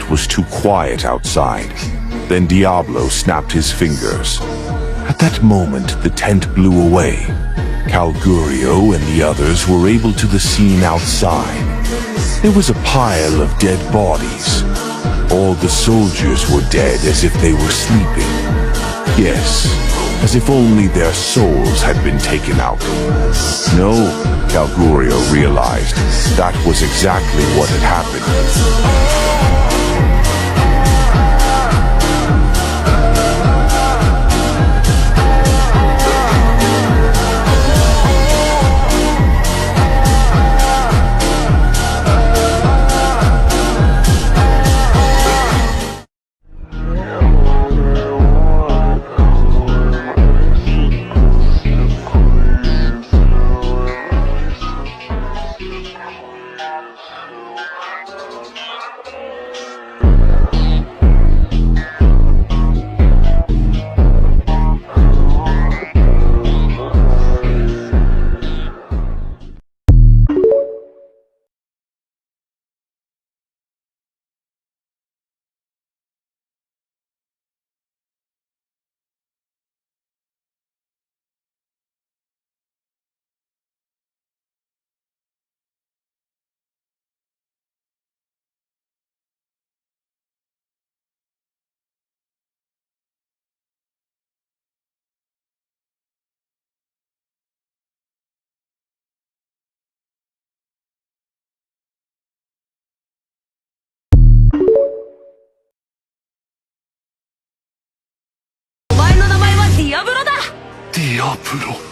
it was too quiet outside. Then Diablo snapped his fingers. At that moment, the tent blew away. Calgurio and the others were able to the scene outside. There was a pile of dead bodies. All the soldiers were dead as if they were sleeping. Yes, as if only their souls had been taken out. No, Calgurio realized that was exactly what had happened. Diablo.